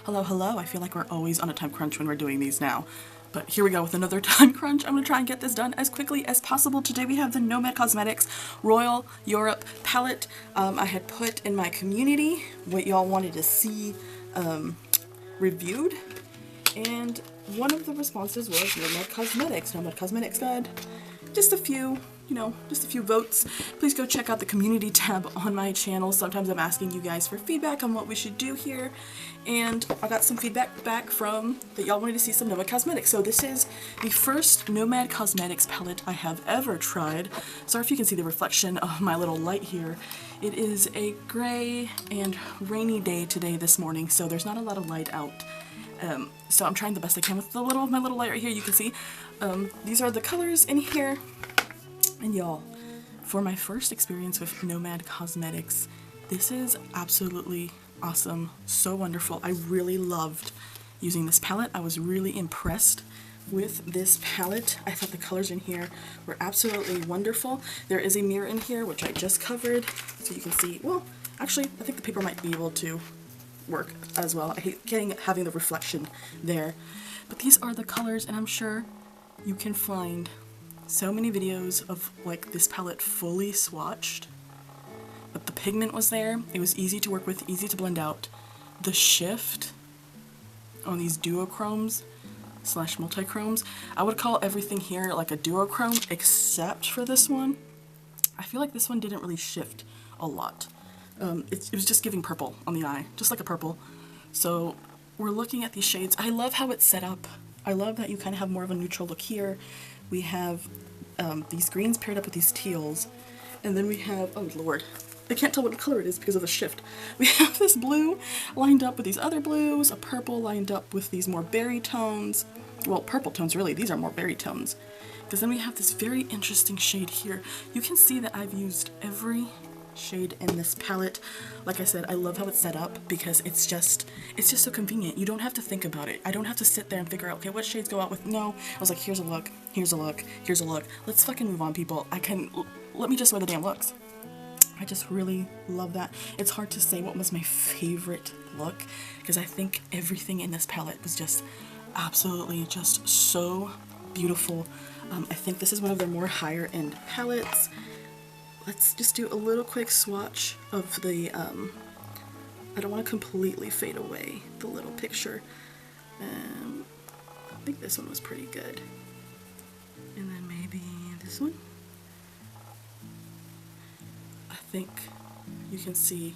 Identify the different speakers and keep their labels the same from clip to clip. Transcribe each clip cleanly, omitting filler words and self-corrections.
Speaker 1: Hello, hello. I feel like we're always on a time crunch when we're doing these now. But here we go with another time crunch. I'm going to try and get this done as quickly as possible. Today we have the Nomad Cosmetics Royal Europe palette. I had put in my community what y'all wanted to see reviewed. And one of the responses was Nomad Cosmetics. Nomad Cosmetics got just a few, just a few votes. Please go check out the community tab on my channel. Sometimes I'm asking you guys for feedback on what we should do here. And I got some feedback back from that y'all wanted to see some Nomad Cosmetics. So this is the first Nomad Cosmetics palette I have ever tried. Sorry if you can see the reflection of my little light here. It is a gray and rainy day today this morning, so there's not a lot of light out. So I'm trying the best I can with my little light right here. You can see these are the colors in here. And y'all, for my first experience with Nomad Cosmetics, this is absolutely awesome, so wonderful. I really loved using this palette. I was really impressed with this palette. I thought the colors in here were absolutely wonderful. There is a mirror in here, which I just covered, so you can see. Well, actually, I think the paper might be able to work as well. I hate having the reflection there. But these are the colors, and I'm sure you can find so many videos of like this palette fully swatched. But the pigment was there. It was easy to work with, easy to blend out. The shift on these duochromes / multi-chromes, I would call everything here like a duochrome except for this one. I feel like this one didn't really shift a lot. It was just giving purple on the eye, just like a purple. So we're looking at these shades. I love how it's set up. I love that you kind of have more of a neutral look here. We have these greens paired up with these teals, and then we have, oh lord, I can't tell what color it is because of the shift. We have this blue lined up with these other blues, a purple lined up with these more berry tones. Well, purple tones really, these are more berry tones. Because then we have this very interesting shade here. You can see that I've used every shade in this palette. Like I said, I love how it's set up because it's just so convenient. You don't have to think about it. I don't have to sit there and figure out, okay, what shades go out with. No, I was like, here's a look, here's a look, here's a look. Let's fucking move on, people. Let me just wear the damn looks. I just really love that. It's hard to say what was my favorite look because I think everything in this palette was just absolutely just so beautiful. I think this is one of their more higher end palettes. Let's just do a little quick swatch of the, I don't want to completely fade away the little picture. I think this one was pretty good. And then maybe this one. I think you can see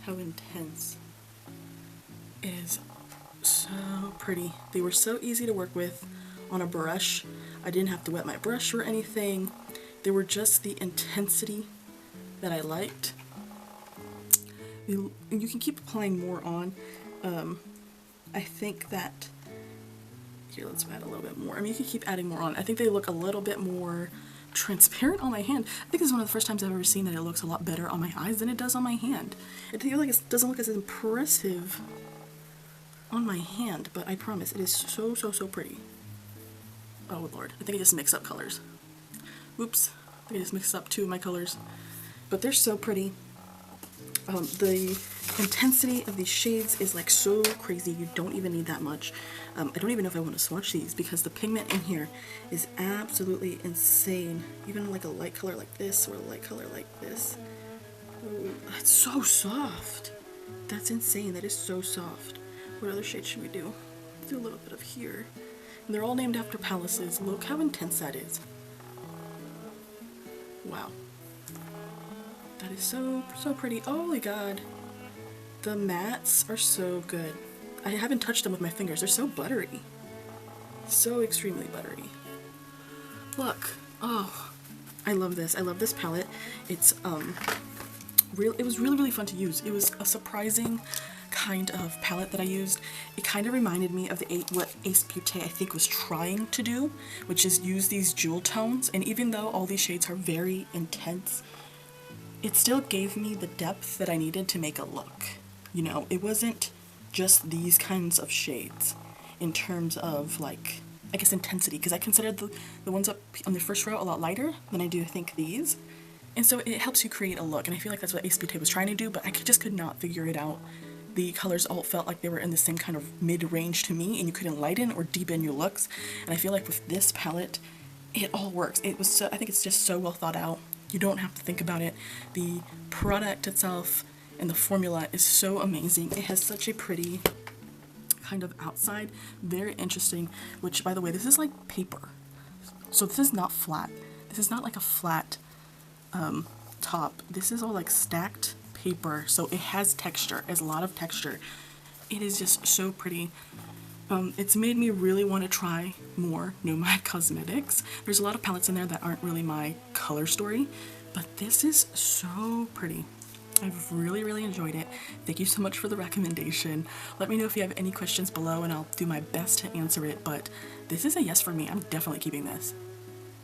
Speaker 1: how intense it is. So pretty. They were so easy to work with on a brush. I didn't have to wet my brush or anything. They were just the intensity that I liked. You can keep applying more on. I think that, here, let's add a little bit more. I mean, you can keep adding more on. I think they look a little bit more transparent on my hand. I think this is one of the first times I've ever seen that it looks a lot better on my eyes than it does on my hand. I feel like it doesn't look as impressive on my hand, but I promise it is so, so, so pretty. Oh lord, I think I just mixed up colors. Oops, I think I just mixed up two of my colors. But they're so pretty. The intensity of these shades is like so crazy, you don't even need that much. I don't even know if I want to swatch these because the pigment in here is absolutely insane. Even like a light color like this or a light color like this. Oh, it's so soft. That's insane, that is so soft. What other shade should we do? Let's do a little bit of here. And they're all named after palaces. Look how intense that is. Wow. That is so, so pretty. Oh my god. The mattes are so good. I haven't touched them with my fingers. They're so buttery. So extremely buttery. Look. Oh. I love this. I love this palette. It's, it was really, really fun to use. It was a surprising kind of palette that I used. It kind of reminded me of what Ace Beauté I think was trying to do, which is use these jewel tones, and even though all these shades are very intense, it still gave me the depth that I needed to make a look. You know, it wasn't just these kinds of shades in terms of like, I guess, intensity, because I considered the ones up on the first row a lot lighter than I do, I think, these. And so it helps you create a look, and I feel like that's what Ace Beauté was trying to do, but I just could not figure it out The colors all felt like they were in the same kind of mid-range to me, and you couldn't lighten or deepen your looks. And I feel like with this palette, it all works. It was so, I think it's just so well thought out. You don't have to think about it. The product itself and the formula is so amazing. It has such a pretty kind of outside, very interesting, which by the way, this is like paper. So this is not flat. This is not like a flat top. This is all like stacked paper, so it has texture. It has a lot of texture. It is just so pretty. It's made me really want to try more Nomad Cosmetics. There's a lot of palettes in there that aren't really my color story, but this is so pretty. I've really enjoyed it. Thank you so much for the recommendation. Let me know if you have any questions below and I'll do my best to answer it, but this is a yes for me. I'm definitely keeping this.